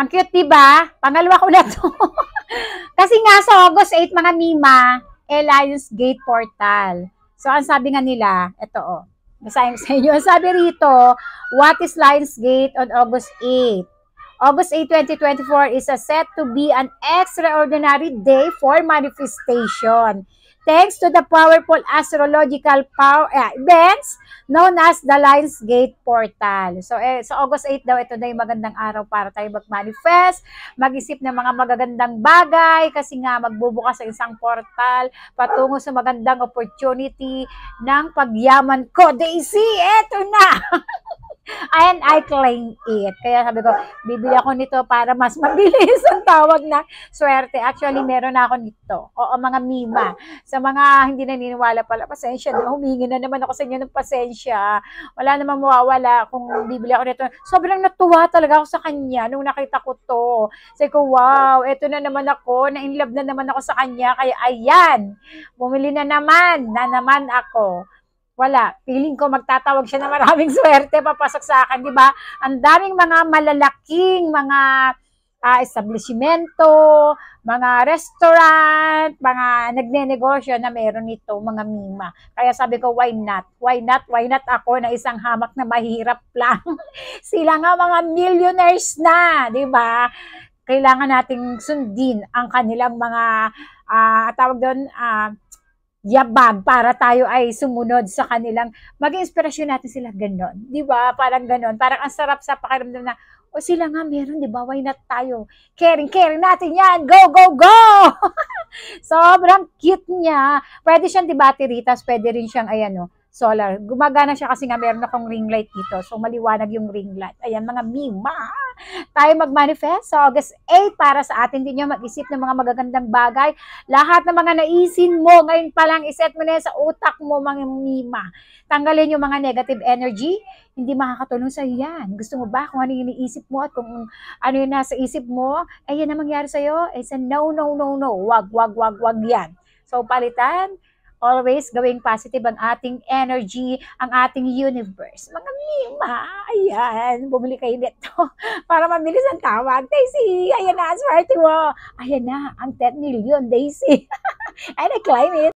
Ang cute, diba? Pangalawa ko na to. Kasi nga sa August 8, mga Mima, Lionsgate Portal. So, ang sabi nga nila, ito basahin sa inyo. Ang sabi rito, what is Lionsgate on August 8? August 8, 2024 is set to be an extraordinary day for manifestation. Thanks to the powerful astrological events known as the Lionsgate Portal. So, sa August 8 daw, ito na yung magandang araw para tayo mag-manifest, mag-isip ng mga magagandang bagay, kasi nga magbubukas sa isang portal patungo sa magandang opportunity ng pagyaman ko. Daisy, eto na! And I claim it. Kaya sabi ko, bibili ako nito para mas mabilis ang tawag na swerte. Actually, meron na ako nito. Oo, mga Mima. Sa mga hindi naniniwala pala, pasensya na, humingi na naman ako sa inyo ng pasensya. Wala namang mawawala kung bibili ako nito. Sobrang natuwa talaga ako sa kanya nung nakita ko to. Sabi ko, wow, eto na naman ako. Na-inlove na naman ako sa kanya. Kaya ayan, bumili na naman ako. Wala. Feeling ko magtatawag siya na maraming swerte papasok sa akin, di ba? Ang daming mga malalaking mga establishmento, mga restaurant, mga nagnenegosyo na meron ito, mga Mima. Kaya sabi ko, why not? Why not? Why not ako na isang hamak na mahirap lang? Sila nga mga millionaires na, di ba? Kailangan nating sundin ang kanilang mga tawag doon, yabag para tayo ay sumunod sa kanilang, maging inspirasyon natin sila ganon. Di ba? Parang ganon. Parang ang sarap sa pakiramdam na, o sila nga meron, di ba? Why not tayo? Caring natin yan. Go, go, go! Sobrang cute niya. Pwede siyang, di ba, tiritas, pwede rin siyang, ayan, solar. Gumagana siya kasi nga meron akong ring light dito. So, maliwanag yung ring light. Ayan, mga Mima. Tayo mag-manifest sa August 8 para sa atin din yung mag-isip ng mga magagandang bagay. Lahat ng mga naisin mo, ngayon pa lang, iset mo na sa utak mo, mga Mima. Tanggalin yung mga negative energy. Hindi makakatulong sa yan. Gusto mo ba kung ano yung iniisip mo at kung ano yung nasa isip mo, ay yan ang mangyari sa'yo? Ay sa no. Wag yan. So, palitan. Always gawing positive ang ating energy, ang ating universe. Mga Mima, ayan, bumili kayo nito para mabilis ang tawag. Daisy, ayan na, swerte mo. Ayan na, ang 10 million, Daisy. And I claim it.